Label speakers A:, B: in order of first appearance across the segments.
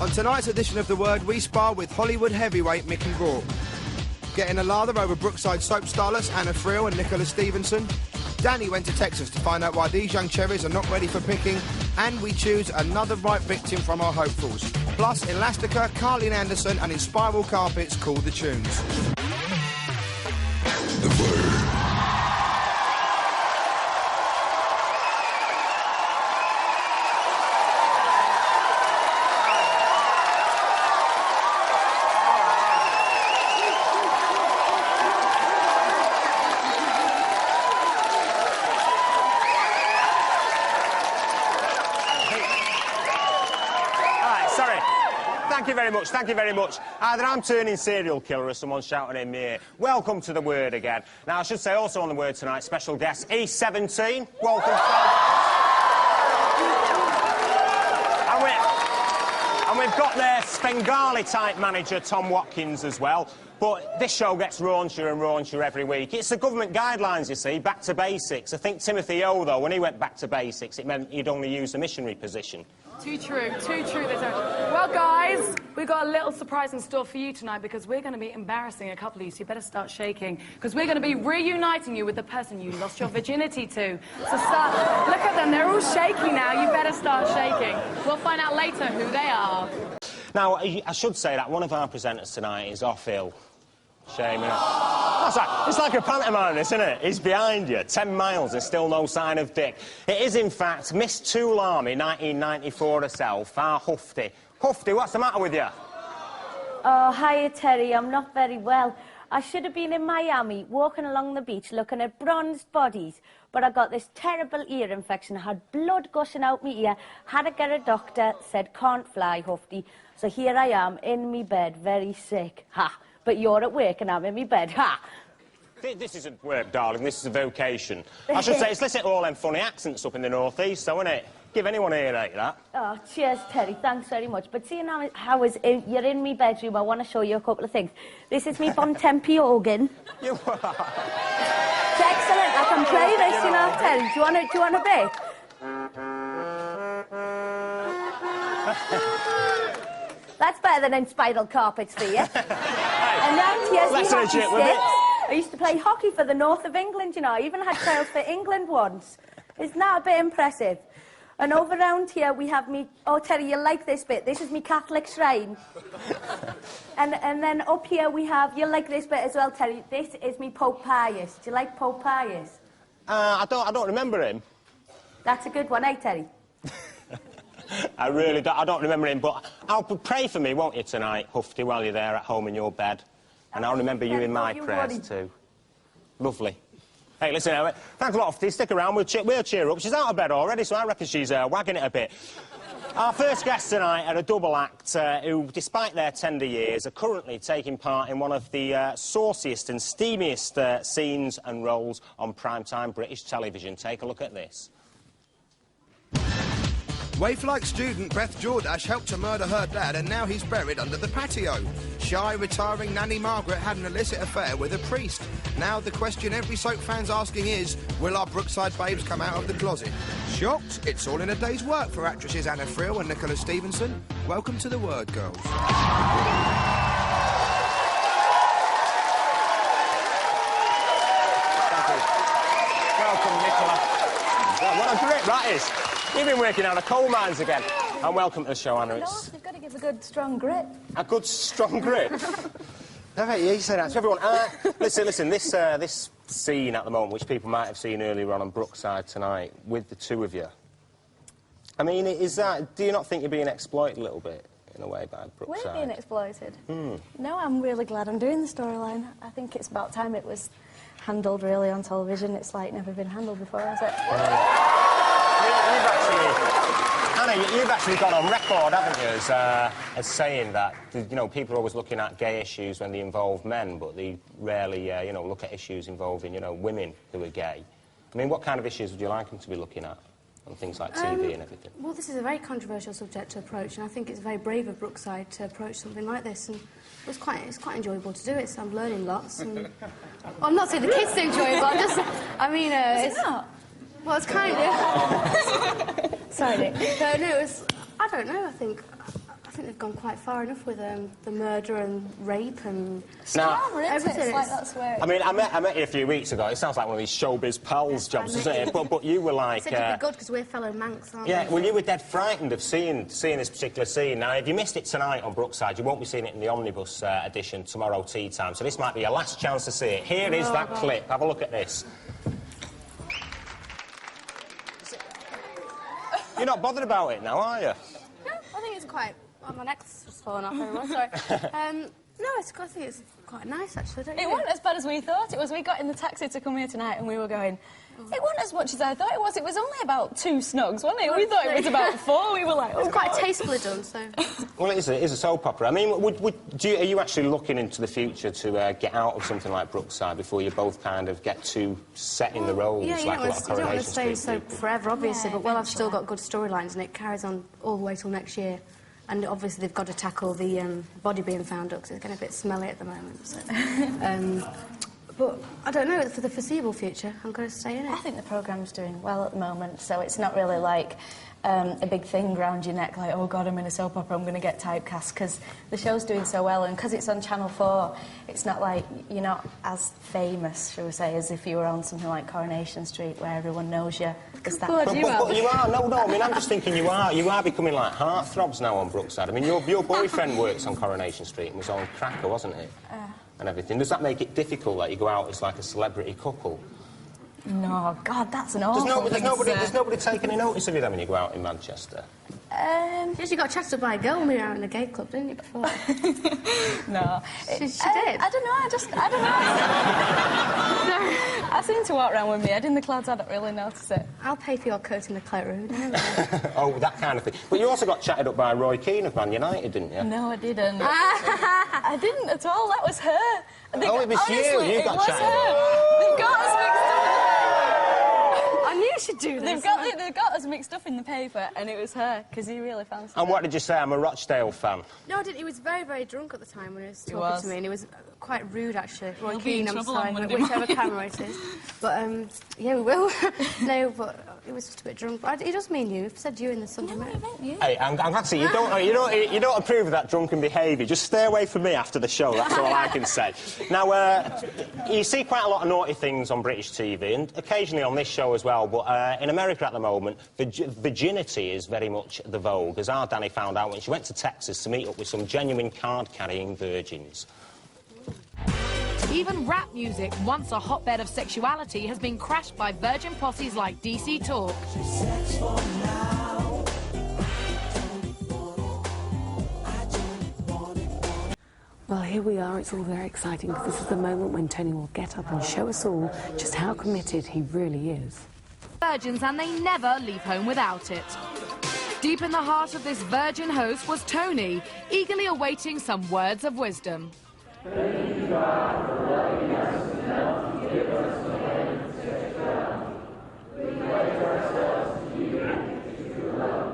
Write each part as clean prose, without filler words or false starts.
A: On tonight's edition of The Word, we spar with Hollywood heavyweight Mick and Rourke. Getting a lather over Brookside soap starlets Anna Friel and Nicola Stevenson. Danny went to Texas to find out why these young cherries are not ready for picking. And we choose another right victim from our hopefuls. Plus, Elastica, Carlin Anderson and in Spiral Carpets Call the Tunes.
B: The Word.
C: Thank you very much. Either I'm turning serial killer or someone's shouting in my ear. Welcome to The Word again. Now, I should say also on The Word tonight, special guest E17. Welcome. And we've got their Svengali-type manager, Tom Watkins, as well. But this show gets raunchier and raunchier every week. It's the government guidelines, you see, back to basics. I think Timothy O, though, when he went back to basics, it meant he'd only use the missionary position.
D: Too true, too true. Well, guys, we've got a little surprise in store for you tonight because we're going to be embarrassing a couple of you, so you better start shaking because we're going to be reuniting you with the person you lost your virginity to. So start... Look at them, they're all shaky now. You better start shaking. We'll find out later who they are.
C: Now, I should say that one of our presenters tonight is off ill. Shame, innit? It's like a pantomime, isn't it? He's behind you, 10 miles and still no sign of Dick. It is, in fact, Miss Tool Army 1994 herself, our Hufty. Hufty, what's the matter with you?
E: Oh, hiya, Terry. I'm not very well. I should have been in Miami, walking along the beach, looking at bronzed bodies, but I got this terrible ear infection. I had blood gushing out my ear, had to get a doctor, said, can't fly, Hufty. So here I am, in me bed, very sick. Ha! But you're at work and I'm in my bed. Ha!
C: This isn't work, darling. This is a vocation. I should say, it's listen to all them funny accents up in the northeast, though, innit? Give anyone an earache, that.
E: Oh, cheers, Terry. Thanks very much. But seeing how you're in my bedroom, I want to show you a couple of things. This is me Bontempi organ.
C: You are.
E: It's excellent. I can play this, you know, Terry. Do you want a bit? That's better than in Spiral Carpets for you. And now here's me hockey sticks. I used to play hockey for the north of England, you know. I even had trials for England once. Isn't that a bit impressive? And over round here we have me... Oh, Terry, you'll like this bit. This is me Catholic shrine. and then up here we have... You'll like this bit as well, Terry. This is me Pope Pius. Do you like Pope Pius?
C: I don't remember him.
E: That's a good one, eh, Terry?
C: I really don't. I don't remember him, but I'll pray for me, won't you, tonight, Hufty, while you're there at home in your bed. And I'll remember you in my prayers, too. Lovely. Hey, listen, thanks a lot, Hufty. Stick around. We'll cheer up. She's out of bed already, so I reckon she's wagging it a bit. Our first guests tonight are a double act who, despite their tender years, are currently taking part in one of the sauciest and steamiest scenes and roles on primetime British television. Take a look at this.
A: Waif-like student Beth Jordash helped to murder her dad and now he's buried under the patio. Shy, retiring nanny Margaret had an illicit affair with a priest. Now the question every soap fan's asking is, will our Brookside babes come out of the closet? Shocked? It's all in a day's work for actresses Anna Friel and Nicola Stevenson. Welcome to The Word, girls.
C: Welcome, Nicola. Well, what a grip that is. You've been working out of coal mines again. And welcome to the show, Anna.
E: No, you've got to give a good, strong grip.
C: A good, strong grip? You say that to everyone. Listen, this scene at the moment, which people might have seen earlier on Brookside tonight, with the two of you, I mean, is that... Do you not think you're being exploited a little bit, in a way, by Brookside?
F: We're being exploited. No, I'm really glad I'm doing the storyline. I think it's about time it was handled, really, on television. It's, like, never been handled before, has it?
C: Anna, you've actually gone on record, haven't you, as saying that, you know, people are always looking at gay issues when they involve men, but they rarely, you know, look at issues involving, you know, women who are gay. I mean, what kind of issues would you like them to be looking at on things like TV and everything?
G: Well, this is a very controversial subject to approach, and I think it's very brave of Brookside to approach something like this, and it's quite enjoyable to do it, so I'm learning lots. And... well, I'm not saying the kids are enjoyable, I mean,
F: it's not.
G: Well, it's kind of... Sorry, Nick. No, I don't know, I think think they've gone quite far enough with the murder and rape and...
F: Everything. It's like that's where...
C: I mean, I met you a few weeks ago. It sounds like one of these showbiz pals jobs, doesn't it? But you were like...
G: I said you'd be good because we're fellow Manx, aren't we?
C: Yeah, well, you were dead frightened of seeing this particular scene. Now, if you missed it tonight on Brookside, you won't be seeing it in the Omnibus edition tomorrow tea time, so this might be your last chance to see it. Here is that clip. Have a look at this. You're not bothered about it now, are you?
G: No, I think it's quite... Oh, my neck's just fallen off, everyone, sorry. No, I think it's quite nice, actually, don't you?
F: It wasn't as bad as we thought it was. We got in the taxi to come here tonight and we were going, it wasn't as much as I thought it was. It was only about 2 snugs, wasn't it? We thought it was about 4. We were like, oh,
G: it's quite tastefully done, so...
C: Well, it is a soap opera. I mean, are you actually looking into the future to get out of something like Brookside before you both kind of get too set in the roles,
G: yeah,
C: like a lot of Coronation Street?
G: You don't want to stay so
C: people?
G: forever, obviously,
F: Yeah,
G: but I've still got good storylines and it carries on all the way till next year. And obviously they've got to tackle the body being found up, because it's getting a bit smelly at the moment. So. But I don't know, for the foreseeable future, I'm going to stay in it.
F: I think the programme's doing well at the moment, so it's not really like a big thing round your neck, like, oh God, I'm in a soap opera, I'm going to get typecast, because the show's doing so well, and because it's on Channel 4, it's not like you're not as famous, shall we say, as if you were on something like Coronation Street, where everyone knows you.
C: But you are. No, I mean, I'm just thinking you are becoming like heartthrobs now on Brookside. I mean, your boyfriend works on Coronation Street and was on Cracker, wasn't it? And everything. Does that make it difficult that you go out as like a celebrity couple?
F: No, God, that's an awful
C: There's nobody taking any notice of you then when you go out in Manchester?
G: Yes, you got chatted up by a girl when we were out in the gay club, didn't you, before?
F: No.
G: She did?
F: I don't know, I don't know. I seem to walk around with my head in the clouds, I don't really notice it.
G: I'll pay for your coat in the cloakroom.
C: Oh, that kind of thing. But you also got chatted up by Roy Keane of Man United, didn't you?
F: No, I didn't. I didn't at all, that was her.
C: It was
F: honestly,
C: you got chatted
F: up. They've got us mixed up.
G: I knew you should do this.
F: They've got us mixed up in the paper, and it was her, because he really fancied
C: And
F: her.
C: what did you say? I'm a Rochdale fan.
G: No, I didn't. He was very, very drunk at the time when he was talking
F: was.
G: to me, and he was quite rude, actually. Roy
F: You'll be
G: Keane,
F: in
G: I'm
F: trouble
G: sorry,
F: on Monday morning.
G: whichever camera it is. But, yeah, we will. No, but he was just a bit drunk. But he does mean you. He said you in the Sunday
F: No, I
G: Mirror.
F: meant you.
C: Hey, I'm glad to see you don't approve of that drunken behaviour. Just stay away from me after the show, that's all I can say. Now, you see quite a lot of naughty things on British TV, and occasionally on this show as well, but in America at the moment, virginity is very much the vogue, as our Danny found out when she went to Texas to meet up with some genuine card-carrying virgins.
D: Even rap music, once a hotbed of sexuality, has been crashed by virgin posses like DC Talk.
B: Well, here we are. It's all very exciting because this is the moment when Tony will get up and show us all just how committed he really is.
D: Virgins, and they never leave home without it. Deep in the heart of this virgin host was Tony, eagerly awaiting some words of wisdom.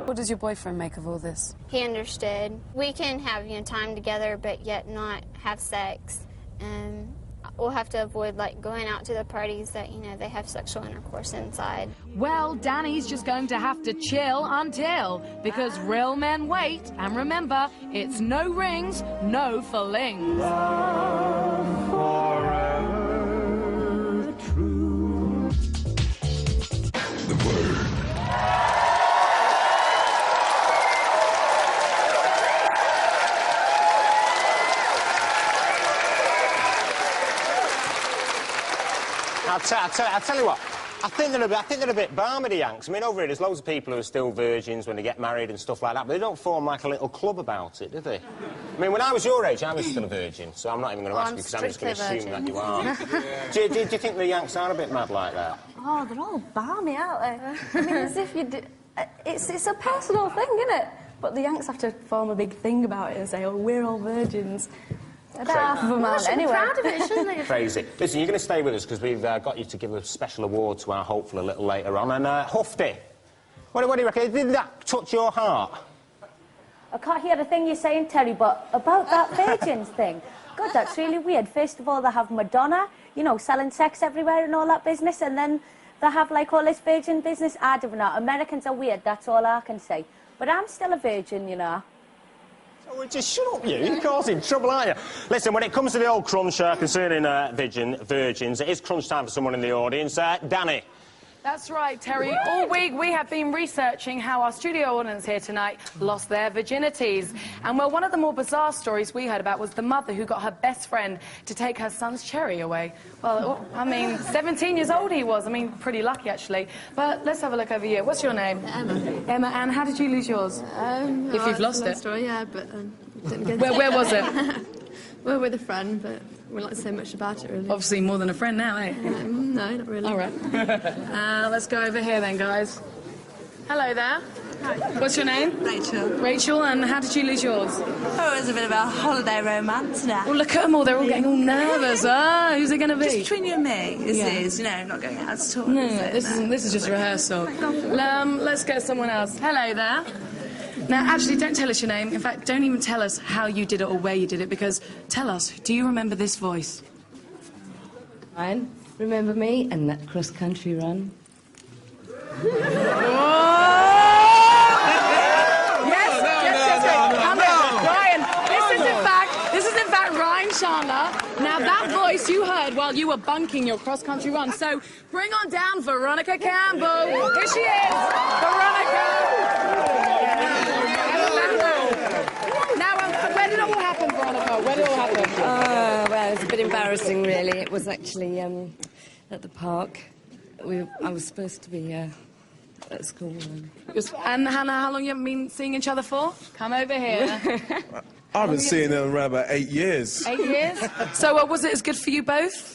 B: What does your boyfriend make of all this?
H: He understood. We can have, time together, but yet not have sex. And we'll have to avoid, going out to the parties that, they have sexual intercourse inside.
D: Well, Danny's just going to have to chill until, because real men wait, and remember, it's no rings, no fillings.
C: I'll tell you what, I think they're a bit balmy, the Yanks. I mean, over here, there's loads of people who are still virgins when they get married and stuff like that, but they don't form like a little club about it, do they? I mean, when I was your age, I was still a virgin, so I'm not even going to ask you, because I'm just going to assume that you are. do you think the Yanks are a bit mad like that?
F: Oh, they're all balmy, aren't they? I mean, as if you did... It's a personal thing, isn't it? But the Yanks have to form a big thing about it and say, oh, we're all virgins. About half of them aren't, anyway.
G: Proud of it, shouldn't they?
C: Crazy. Listen, you're going to stay with us because we've got you to give a special award to our hopeful a little later on. And Hufty, what do you reckon? Did that touch your heart?
E: I can't hear a thing you're saying, Terry, but about that virgins thing, God, that's really weird. First of all, they have Madonna, selling sex everywhere and all that business, and then they have, all this virgin business. I don't know. Americans are weird, that's all I can say. But I'm still a virgin,
C: Oh, just shut up, you. You're causing trouble, aren't you? Listen, when it comes to the old crunch concerning virgins, it is crunch time for someone in the audience. Danny.
D: That's right, Terry. All week we have been researching how our studio audience here tonight lost their virginities. And well, one of the more bizarre stories we heard about was the mother who got her best friend to take her son's cherry away. Well, I mean, 17 years old he was. I mean, pretty lucky, actually. But let's have a look over here. What's your name?
I: Emma.
D: Emma, and how did you lose yours? If you've lost it.
I: Story, yeah, but didn't get
D: Where was it?
I: Well, with a friend, but we don't like to say much about it, really.
D: Obviously more than a friend now, eh?
I: No, not really.
D: All right. Let's go over here then, guys. Hello there.
J: Hi.
D: What's your name?
J: Rachel.
D: Rachel, and how did you lose yours?
J: Oh, it was a bit of a holiday romance now.
D: Well, look at them all. They're all getting all nervous. Who's it going to be?
J: Just between you and me. This is, you know, not going out at all.
D: No, this is just rehearsal. Let's get someone else. Hello there. Now, actually, don't tell us your name. In fact, don't even tell us how you did it or where you did it, because tell us, do you remember this voice?
B: Ryan, remember me and that cross-country run?
D: This is in fact Ryan Chandler. Now, that voice you heard while you were bunking your cross-country run. So, bring on down Veronica Campbell. Here she is, Veronica. Now, where did it all happen, Veronica? Where did it all happen?
B: Well, it was a bit embarrassing, really. It was actually at the park. I was supposed to be at school.
D: And Hannah, how long you haven't been seeing each other for? Come over here.
K: I've been seeing them around about 8 years.
D: 8 years? So was it as good for you both?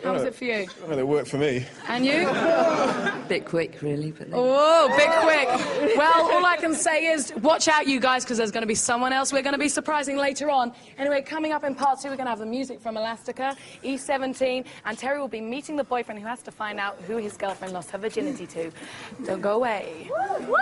D: How was it for you?
K: Well, it worked for me.
D: And you?
B: Bit quick, really. But
D: Oh, bit quick. Well, all I can say is watch out, you guys, because there's going to be someone else we're going to be surprising later on. Anyway, coming up in part 2, we're going to have the music from Elastica, E17, and Terry will be meeting the boyfriend who has to find out who his girlfriend lost her virginity to. Don't go away. Woo!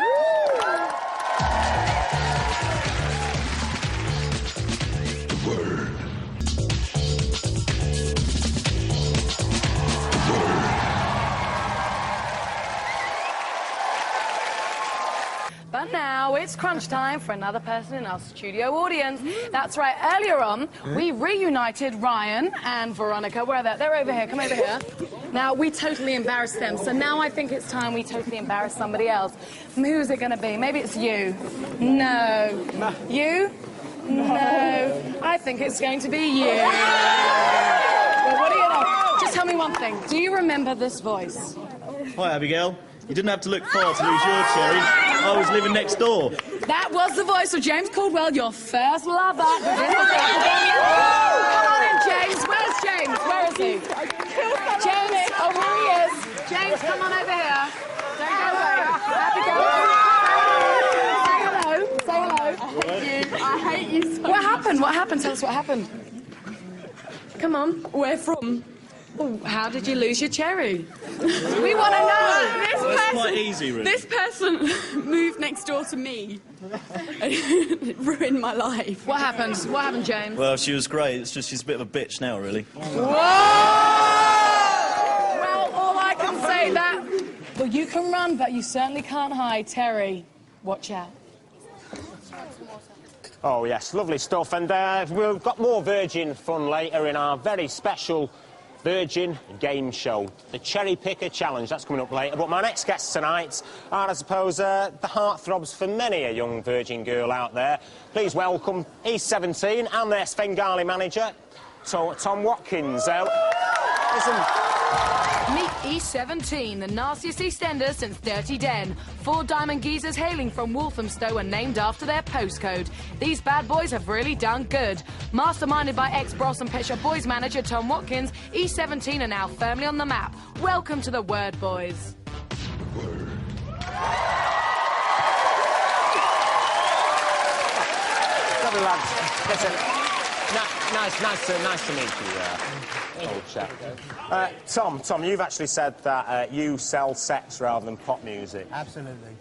D: But now it's crunch time for another person in our studio audience. That's right, earlier on, we reunited Ryan and Veronica. Where are they? They're over here. Come over here. Now, we totally embarrassed them, so now I think it's time we totally embarrass somebody else. Who's it going to be? Maybe it's you. No. You? No. I think it's going to be you. Well, what do you know? Just tell me one thing. Do you remember this voice?
L: Hi, Abigail. You didn't have to look far to lose your cherry. I was living next door.
D: That was the voice of James Caldwell, your first lover. Come on in, James. Where's James? Where is he? James. Oh, here he is. James, come on over here. Don't go away. Abigail. Say hello. Say hello.
I: I hate you so
D: What happened? What happened? Tell us what happened. Come on.
I: Where from?
D: Oh, how did you lose your cherry? We want to know.
L: It's quite easy, really.
I: This person moved next door to me. It ruined my life.
D: What happened? What happened, James?
L: Well, she was great. It's just she's a bit of a bitch now, really.
D: Whoa! Well, all I can say that... Well, you can run, but you certainly can't hide. Terry, watch out.
C: Oh, yes, lovely stuff. And we've got more Virgin fun later in our very special Virgin game show, the Cherry Picker Challenge. That's coming up later. But my next guests tonight are, I suppose, the heartthrobs for many a young Virgin girl out there. Please welcome E17 and their Svengali manager, Tom Watkins. Listen.
D: Meet E17, the nastiest EastEnders since 3010. 4 diamond geezers hailing from Walthamstow and named after their postcode. These bad boys have really done good. Masterminded by ex-Bros and Pet Shop Boys manager Tom Watkins, E17 are now firmly on the map. Welcome to the Word Boys.
C: Lovely lads. Listen, nice to meet you. Old chap. Tom, you've actually said that you sell sex rather than pop music.
M: Absolutely.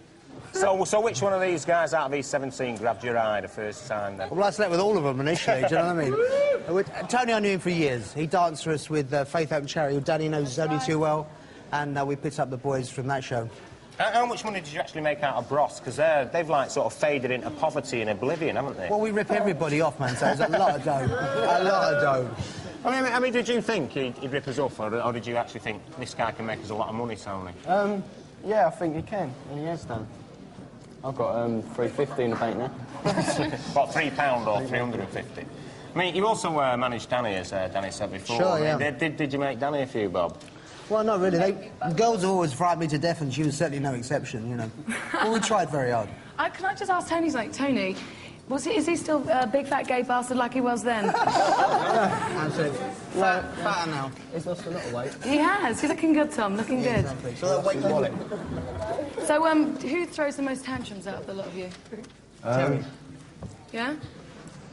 C: So which one of these guys out of these 17 grabbed your eye the first time then?
M: Well, I slept with all of them initially, do you know what I mean? Tony, I knew him for years. He danced for us with Faith Open Charity, who Danny knows only too well, and we picked up the boys from that show.
C: How much money did you actually make out of Bros? Because they've, like, sort of faded into poverty and oblivion, haven't they?
M: Well, we rip everybody off, man, so it's a lot of dough. A lot of dough.
C: I mean, did you think he'd rip us off, or did you actually think this guy can make us a lot of money, Tony?
N: Yeah, I think he can, and he has done. I've got £350 in the bank now.
C: What, £3 or 350? I mean, you also managed Danny, as Danny said before.
M: Sure, yeah.
C: Did you make Danny a few, Bob?
M: Well, not really. Girls have always frightened me to death, and she was certainly no exception, you know. Well, we tried very hard.
D: Can I just ask Tony something? Tony, is he still a big fat gay bastard like he was then?
M: Absolutely. Fatter now.
N: He's lost a lot of weight.
D: He has. You're looking good, Tom. Looking good.
M: Exactly. So that weight wallet.
D: So, who throws the most tantrums out of the lot of you?
M: Terry.
D: Yeah?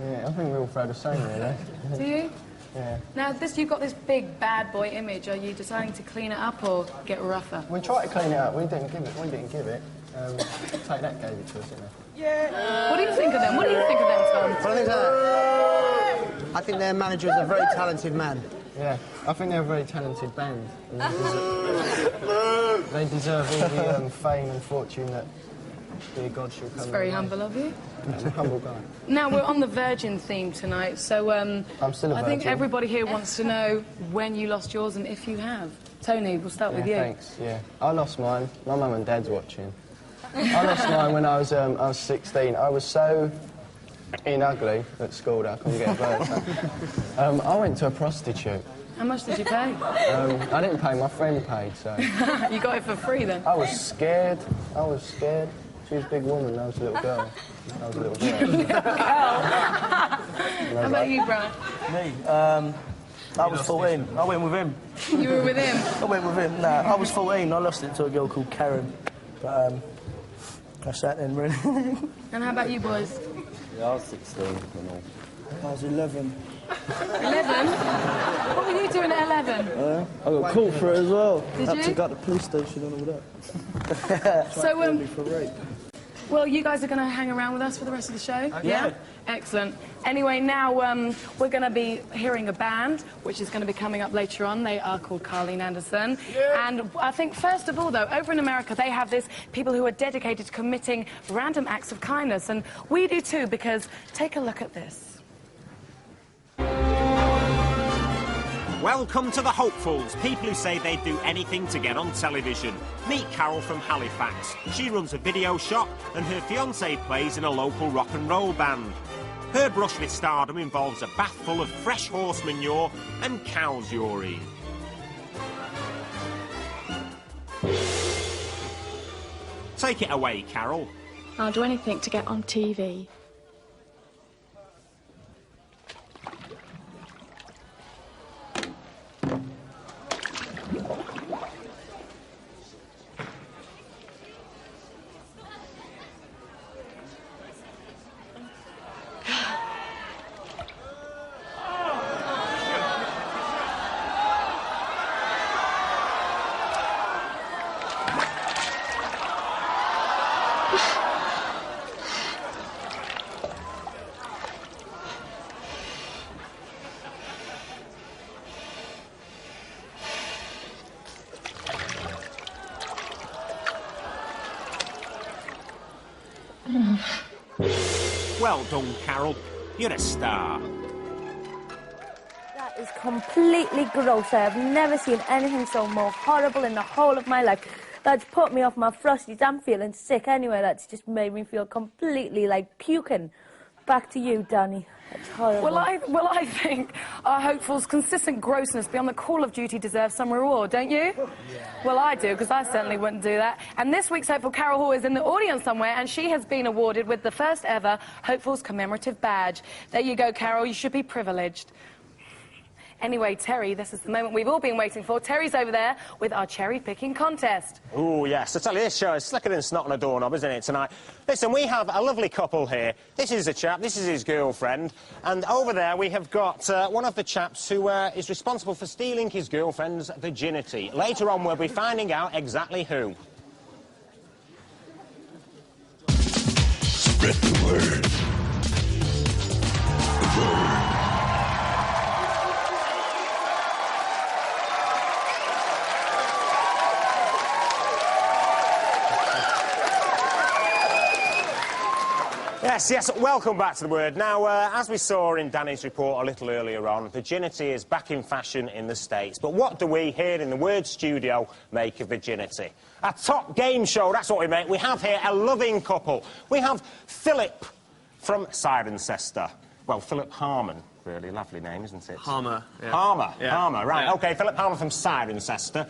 N: Yeah, I think we all throw the same, really.
D: Do you?
N: Yeah.
D: Now, you've got this big bad boy image. Are you deciding to clean it up or get rougher?
N: We tried to clean it up. We didn't give it. Take that gave it to us, didn't it?
D: Yeah. What do you think of them? What do you think of them, Tom?
M: I think their manager is a very talented man.
N: Yeah, I think they're a very talented band. And they deserve all the fame and fortune that dear God shall come.
D: It's very humble of you.
N: He's a humble guy.
D: Now, we're on the Virgin theme tonight, so
N: I'm still a
D: I think
N: virgin.
D: everybody here wants to know when you lost yours and if you have. Tony, we'll start with you.
N: Thanks, yeah. I lost mine. My mum and dad's watching. I lost mine when I was 16. I was so ugly at school that I couldn't get a bird. I went to a prostitute.
D: How much did you pay?
N: I didn't pay, my friend paid, so...
D: You got it for free, then?
N: I was scared. She was a big woman, I was a little girl. I was a little girl.
D: How about you, Brian?
O: Me? I was 14. I went with him.
D: You were with him?
O: I went with him. Nah, I was 14. I lost it to a girl called Karen. But, that's that then, really.
D: And how about you, boys?
N: Yeah, I was 16.
O: I was 11.
D: 11? What were you doing at 11?
O: I got caught for it as well.
D: Did
O: Had
D: you?
O: to go to the police station and all that.
D: So,
O: for rape.
D: well, you guys are going to hang around with us for the rest of the show?
O: Yeah.
D: Excellent. Anyway, now we're going to be hearing a band, which is going to be coming up later on. They are called Carleen Anderson. Yeah. And I think, first of all, though, over in America, they have this people who are dedicated to committing random acts of kindness. And we do too, because take a look at this.
P: Welcome to the Hopefuls, people who say they'd do anything to get on television. Meet Carol from Halifax. She runs a video shop and her fiancé plays in a local rock and roll band. Her brush with stardom involves a bath full of fresh horse manure and cow's urine. Take it away, Carol.
Q: I'll do anything to get on TV.
P: Well done, Carol. You're a star.
E: That is completely gross. I have never seen anything so more horrible in the whole of my life. That's put me off my frosties. I'm feeling sick anyway. That's just made me feel completely like puking. Back to you, Danny. That's horrible.
D: Well, I think our hopefuls' consistent grossness beyond the call of duty deserves some reward, don't you? Yeah. Well, I do, because I certainly wouldn't do that. And this week's hopeful, Carol Hall, is in the audience somewhere, and she has been awarded with the first ever Hopefuls commemorative badge. There you go, Carol. You should be privileged. Anyway, Terry, this is the moment we've all been waiting for. Terry's over there with our cherry-picking contest.
C: Oh, yes. I tell you, this show is slicker than snot on a doorknob, isn't it, tonight? Listen, we have a lovely couple here. This is a chap, this is his girlfriend, and over there we have got one of the chaps who is responsible for stealing his girlfriend's virginity. Later on, we'll be finding out exactly who.
R: Spread the word. The word.
C: Yes, welcome back to The Word. Now, as we saw in Danny's report a little earlier on, virginity is back in fashion in the States. But what do we here in the Word studio make of virginity? A top game show, that's what we make. We have here a loving couple. We have Philip from Cirencester. Well, Philip Harmon. Really lovely name, isn't it?
R: Harmer. Yeah.
C: Harmer,
R: yeah.
C: Harmer, right.
R: Yeah.
C: OK, Philip Harmer from Cirencester,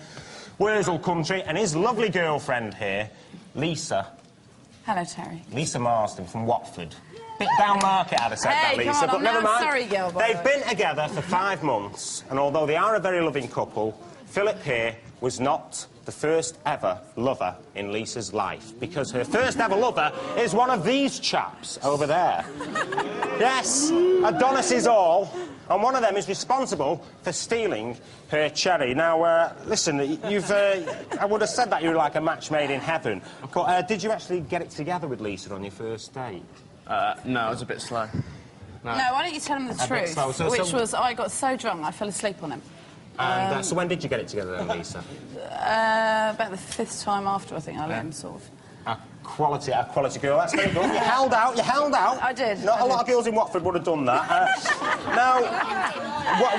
C: Wurzel country, and his lovely girlfriend here, Lisa.
I: Hello, Terry.
C: Lisa Marsden from Watford. Bit down market, I'd have said
I: Hey,
C: that, Lisa,
I: come on,
C: but
I: I'm
C: never
I: now
C: mind.
I: Surrey girl, by
C: They've been together for 5 months, and although they are a very loving couple, Philip here was not the first ever lover in Lisa's life, because her first ever lover is one of these chaps over there. Yes, Adonis is all, and one of them is responsible for stealing her cherry. Now, listen, you've... I would have said that you were like a match made in heaven, but did you actually get it together with Lisa on your first date?
R: No, I was a bit slow.
I: No, why don't you tell him the truth, which was I got so drunk I fell asleep on him.
C: And so when did you get it together then, Lisa?
I: About the 5th time after, I think, I let him sort of...
C: A quality girl, that's very good. You held out.
I: I did.
C: Not a lot of girls in Watford would have done that. Now,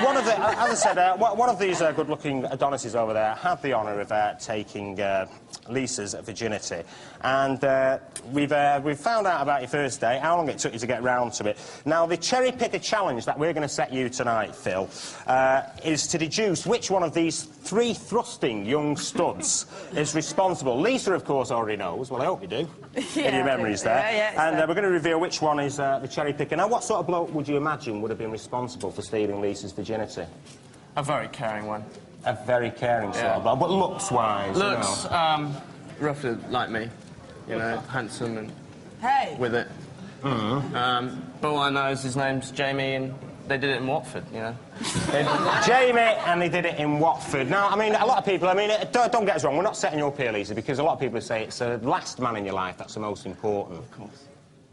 C: one of the, as I said, one of these good-looking Adonises over there had the honour of taking Lisa's virginity, and we've found out about your first date, how long it took you to get round to it. Now, the cherry picker challenge that we're going to set you tonight, Phil, is to deduce which one of these 3 thrusting young studs is responsible. Lisa, of course, already knows. Well, I hope you do.
I: Yeah,
C: in your memories there.
I: Yeah,
C: and we're going to reveal which one is the cherry picker. Now, what sort of bloke would you imagine would have been responsible for stealing Lisa's virginity?
R: A very caring one.
C: A very caring sort of bloke, but looks-wise,
R: Looks,
C: you know.
R: roughly like me. You know, handsome and with it. But all I know is his name's Jamie, and they did it in Watford, you know.
C: Jamie, and they did it in Watford. Now, I mean, a lot of people, I mean, don't get us wrong, we're not setting you up here, Lisa, because a lot of people say it's the last man in your life that's the most important. Of course.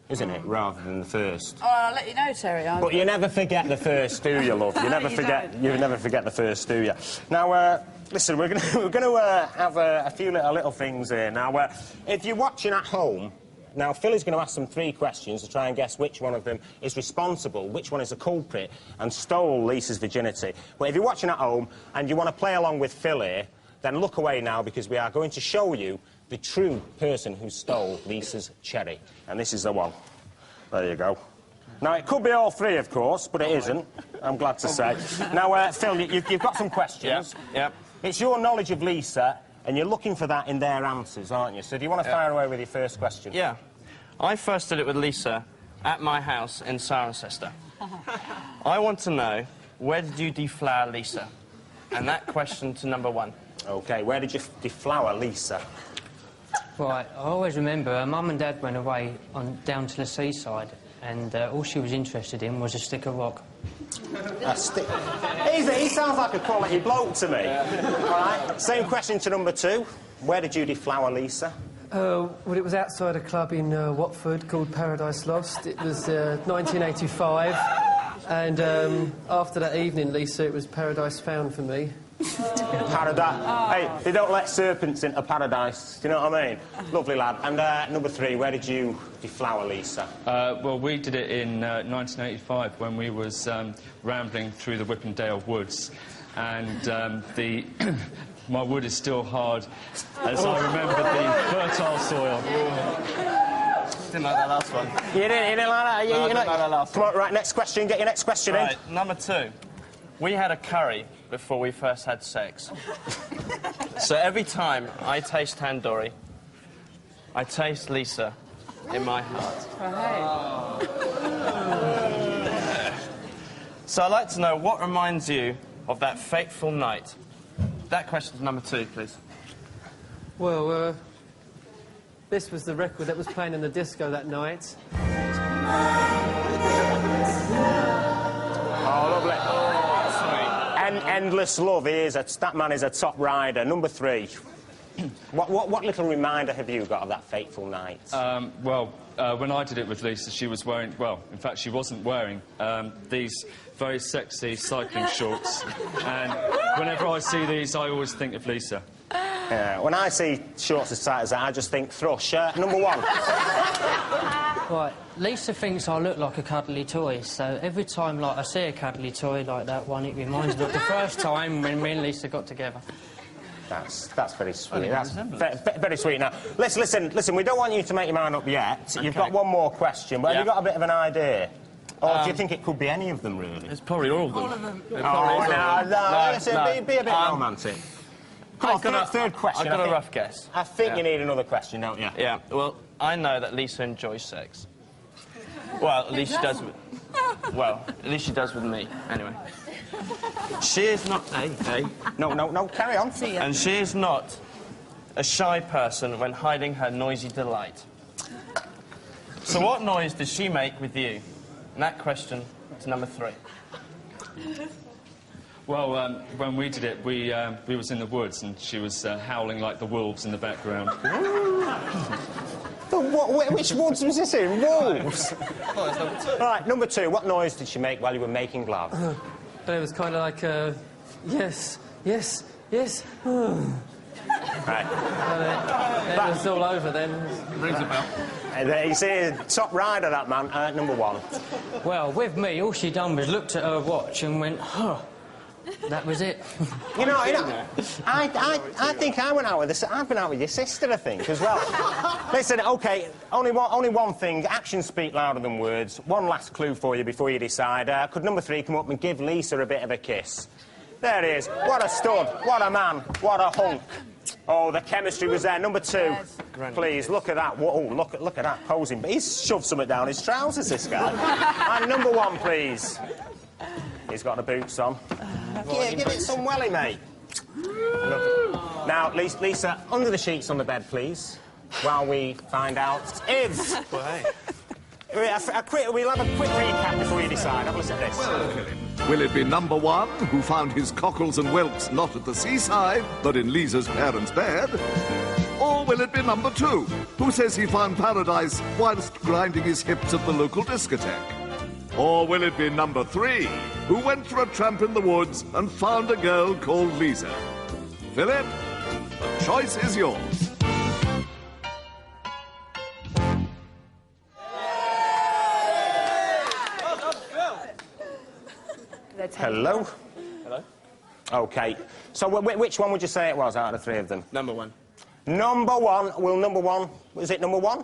C: Isn't it, rather than the first?
I: Oh, I'll let you know, Terry.
C: But you never forget the first, do you, love? You never forget the first, do you? Now, listen, we're going to have a few little things here. Now, if you're watching at home, now, Phil is going to ask them 3 questions to try and guess which one of them is responsible, which one is a culprit, and stole Lisa's virginity. But if you're watching at home and you want to play along with Phil here, then look away now, because we are going to show you the true person who stole Lisa's cherry. And this is the one. There you go. Now, it could be all 3, of course, but it isn't, I'm glad to say. Now, Phil, you've got some questions.
R: Yep.
C: It's your knowledge of Lisa, and you're looking for that in their answers, aren't you? So do you want to fire away with your first question?
R: Yeah. I first did it with Lisa at my house in Cirencester. I want to know, where did you deflower Lisa? And that question to number 1.
C: OK, where did you deflower Lisa?
S: Right, I always remember her mum and dad went away down to the seaside, and all she was interested in was a stick of rock.
C: A stick? He sounds like a quality bloke to me. All right, same question to number 2. Where did you deflower Lisa?
T: Well, it was outside a club in Watford called Paradise Lost. It was 1985, and after that evening, Lisa, it was Paradise Found for me.
C: Paradise. Hey, they don't let serpents into paradise. Do you know what I mean? Lovely lad. And number 3, where did you deflower Lisa?
U: Well, we did it in 1985 when we was rambling through the Whippendale woods, and my wood is still hard as I remember the fertile soil.
R: Didn't like that last one.
C: You didn't like that?
R: No, I didn't like that last one.
C: Come on, right, next question. Get your next question in.
R: Number 2. We had a curry before we first had sex. So every time I taste tandoori, I taste Lisa in my heart. So I'd like to know what reminds you of that fateful night. That question's number 2, please.
T: Well, this was the record that was playing in the disco that night.
C: Oh, lovely. Endless Love. That man is a top rider. Number 3. What little reminder have you got of that fateful night?
U: Well, when I did it with Lisa, she was wearing... Well, in fact, she wasn't wearing these very sexy cycling shorts. And whenever I see these, I always think of Lisa.
C: When I see shorts as tight as that, I just think thrush. Number 1.
S: Right, Lisa thinks I look like a cuddly toy, so every time like I see a cuddly toy like that one, it reminds me of the first time when me and Lisa got together.
C: That's very sweet. That's very sweet. Now, listen. We don't want you to make your mind up yet. You've got one more question, but have you got a bit of an idea? Or do you think it could be any of them, really?
R: It's probably all of them.
C: All of them. No, listen, be a bit romantic. Come on, third question.
R: I've got a rough guess.
C: I think you need another question, don't you?
R: Yeah, well, I know that Lisa enjoys sex. Well, at least she does with... Well, at least she does with me, anyway. She is not... Hey.
C: No, carry on.
R: And she is not a shy person when hiding her noisy delight. So what noise does she make with you? And that question is number 3.
U: Well, when we did it, we was in the woods and she was howling like the wolves in the background.
C: Which woods was this in? Wolves? Right, number 2. What noise did she make while you were making love?
T: But it was kind of like, yes.
C: Right.
T: It was all over then.
C: Rings a bell. You see, top rider, that man, number 1.
S: Well, with me, all she done was looked at her watch and went, huh. That was it.
C: You know, I think I went out with I've been out with your sister, I think, as well. Listen, OK, only one thing. Actions speak louder than words. One last clue for you before you decide. Could number 3 come up and give Lisa a bit of a kiss? There he is. What a stud. What a man. What a hunk. Oh, the chemistry was there. Number 2, please, look at that. Whoa, look at that posing. But he's shoved something down his trousers, this guy. And number 1, please. He's got the boots on. Give it some welly, mate. Now, Lisa, under the sheets on the bed, please, while we find out if... We'll have a quick recap before you decide. Have a listen to this.
A: Will it be number 1, who found his cockles and whelks not at the seaside, but in Lisa's parents' bed? Or will it be number 2, who says he found paradise whilst grinding his hips at the local discotheque? Or will it be number 3, who went for a tramp in the woods and found a girl called Lisa? Philip, the choice is yours.
C: Hello?
R: Hello?
C: OK. So which one would you say it was out of the 3 of them?
R: Number 1.
C: Number 1. Will number 1... Was it number 1?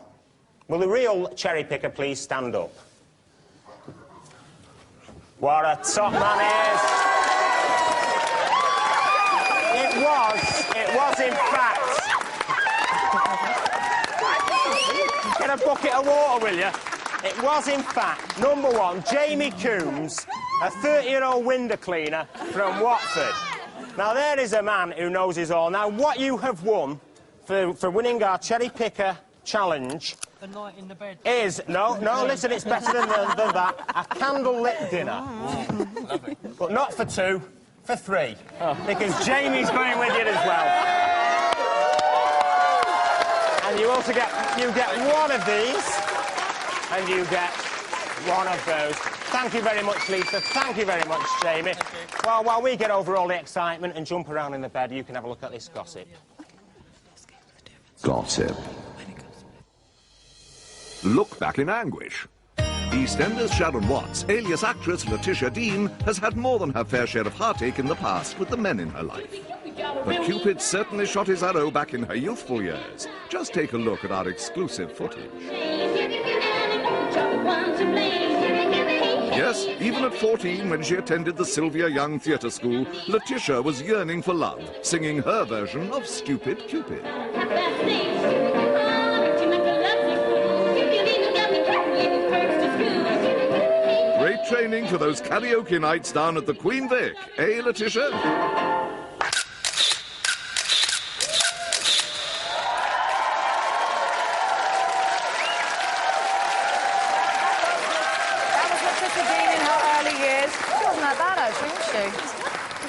C: Will the real cherry picker please stand up? What a top man he is! It was in fact... Get a bucket of water, will you? It was in fact, number 1, Jamie Coombs, a 30-year-old window cleaner from Watford. Now, there is a man who knows his all. Now, what you have won for winning our Cherry Picker Challenge...
S: A night in the bed.
C: ...is... No, listen, it's better than that. A candle-lit dinner. But not for 2, for 3. Because Jamie's going with you as well. And you also get one of these, and you get one of those. Thank you very much, Lisa. Thank you very much, Jamie. Well, while we get over all the excitement and jump around in the bed, you can have a look at this gossip.
A: Gossip. Look back in anguish. EastEnders Sharon Watts, alias actress Letitia Dean, has had more than her fair share of heartache in the past with the men in her life. But Cupid certainly shot his arrow back in her youthful years. Just take a look at our exclusive footage. Yes, even at 14, when she attended the Sylvia Young Theatre School, Letitia was yearning for love, singing her version of Stupid Cupid. Great training for those karaoke nights down at the Queen Vic, eh, Letitia?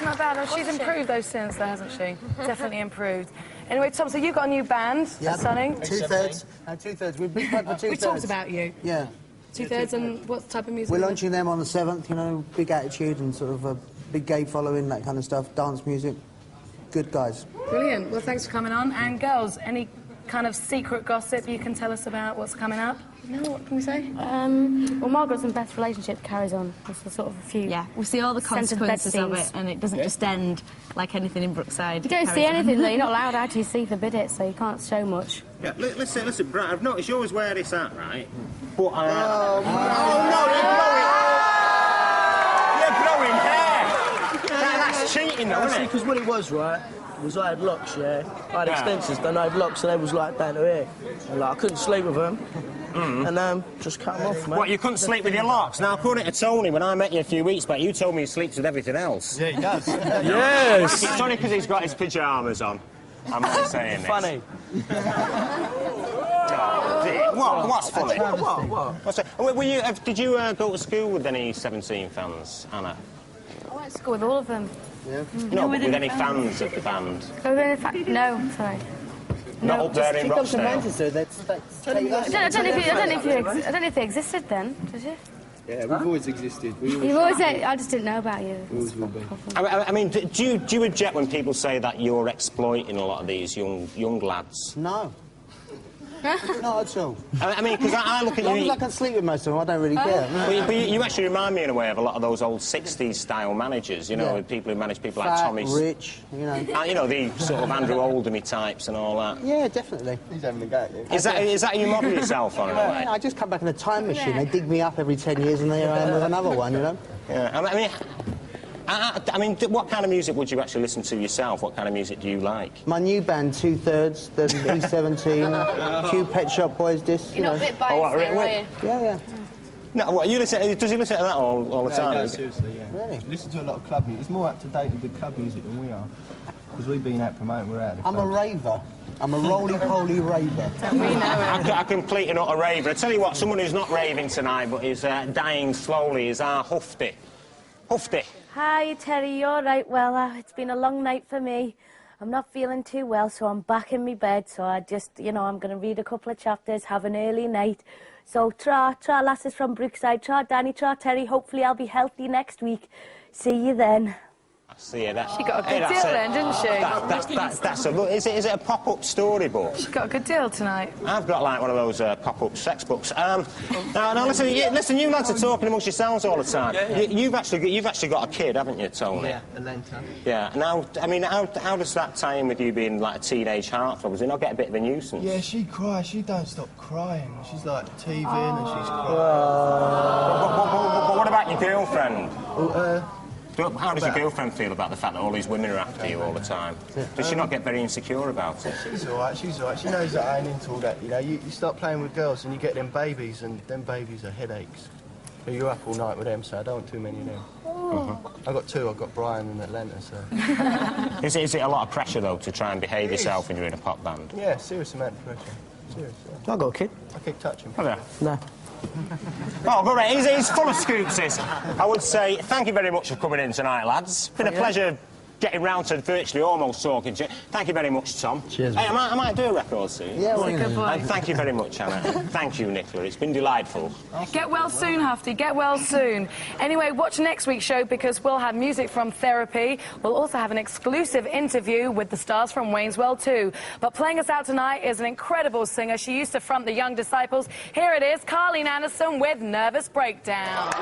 D: Not bad. Oh, she's improved though since, though, hasn't she? Definitely improved. Anyway, Tom, so you've got a new band, Sonny?
M: Two-thirds. Two-thirds. We've been back for two-thirds.
G: We talked about you.
M: Yeah.
G: Two-thirds, and what type of music?
M: We're launching them on the 7th, you know, big attitude and sort of a big gay following, that kind of stuff, dance music. good guys.
D: Brilliant. Well, thanks for coming on. And girls, any kind of secret gossip you can tell us about what's coming up? No, what can we say?
G: Well, Margaret's and Beth's relationship carries on. There's a sort of a few.
F: Yeah, we see all the consequences of it, and it doesn't just end like anything in Brookside.
G: You don't see anything, though. You're not allowed out. You see forbid it, so you can't show much.
C: Yeah, listen, Brad, I've noticed you always wear this hat, right? But,
O: Oh, no,
C: you're growing hair! That's cheating, though, isn't it?
O: Because what it was, right, was I had locks, yeah? I had
C: Yeah.
O: extensions, then I had locks, and they was like down to here. And, like, I couldn't sleep with them. And just cut them off, mate.
C: What, you couldn't sleep with your locks? Now, according to Tony, when I met you a few weeks back, you told me he sleeps with everything else.
O: Yeah, he does.
C: Yes! It's only because he's got his pyjamas on. I'm only saying this.
O: Funny.
C: Oh, dear. What's funny?
O: What?
C: What's it? Were you, did you go to school with any 17 fans, Anna?
G: I went to school with all of them.
M: Yeah.
C: No, but with any fans of the band?
G: No, sorry.
C: Not up there in Rochdale?
G: I don't know if you existed then, did you?
N: Yeah, we've always existed.
G: You've always said, I just didn't know about you.
N: always will be.
C: I mean, do you object when people say that you're exploiting a lot of these young lads?
M: No. Not at all.
C: I mean, because I look at
M: As long
C: you...
M: as I can sleep with most of them, I don't really care.
C: But you actually remind me in a way of a lot of those old 60s style managers, you know, people who manage people like
M: Fat,
C: Tommy...
M: rich, you know.
C: You know, the sort of Andrew Oldhamy types and all that.
M: Yeah, definitely.
N: He's having a go at you.
C: Is that you model yourself on in a way?
M: I just come back in a time machine. They dig me up every 10 years and there I am with another one, you know?
C: Yeah, I mean, what kind of music would you actually listen to yourself? What kind of music do you like?
M: My new band, 2/3, the E17, Q Pet Shop Boys disc, you know.
G: You're not a bit biased there, are you?
M: Yeah.
C: No, what, does he listen to that all the time?
N: No, seriously, yeah.
M: Really?
N: Listen to a lot of club music. It's more up to date with the club music than we are. Because we've been out promoting, we're out of the
M: I'm a
N: club.
M: raver. I'm a roly-poly raver.
C: A complete and utter raver. I tell you what, someone who's not raving tonight but is dying slowly is our Hufty. Hufty.
E: Hi, Terry, you all right? Well, it's been a long night for me. I'm not feeling too well, so I'm back in my bed. So I just, I'm going to read a couple of chapters, have an early night. So tra lasses from Brookside, tra Danny, tra Terry. Hopefully I'll be healthy next week. See you then.
C: See you.
D: She got a good deal then, didn't she?
C: That's a look. Is it a pop-up storybook?
D: She got a good deal tonight.
C: I've got like one of those pop-up sex books. Now listen, you lads are talking amongst yourselves all the time. You've actually got a kid, haven't you, Tony?
N: Yeah, Alenta.
C: Yeah. Now, I mean, how does that tie in with you being like a teenage heartthrob? Does it not get a bit of a nuisance?
N: Yeah, she cries. She don't stop crying. She's like teething and she's crying.
C: But what about your girlfriend?
N: Well,
C: How does your girlfriend feel about the fact that all these women are after you all the time? Does she not get very insecure about it?
N: She's all right. She knows that I ain't into all that. You know, you start playing with girls and you get them babies, and them babies are headaches. But you're up all night with them, so I don't want too many of them. I've got two. I've got Brian and Atlanta, so...
C: Is it a lot of pressure, though, to try and behave yourself when you're in a pop band?
N: Yeah, serious amount of pressure. Serious.
O: I got a kid.
N: I keep touching.
C: Have you?
O: No.
C: Oh, great. He's full of scoops, this. I would say thank you very much for coming in tonight, lads. It's been a pleasure getting round to virtually almost talking to you. Thank you very much, Tom.
O: Cheers.
C: Hey, I might do a record soon.
M: Yeah, well,
D: Good boy.
C: And thank you very much, Anna. Thank you, Nicola. It's been delightful.
D: Get well soon, Hufty. Get well soon. Anyway, watch next week's show because we'll have music from Therapy. We'll also have an exclusive interview with the stars from Wayne's World too. But playing us out tonight is an incredible singer. She used to front the Young Disciples. Here it is, Carleen Anderson with Nervous Breakdown.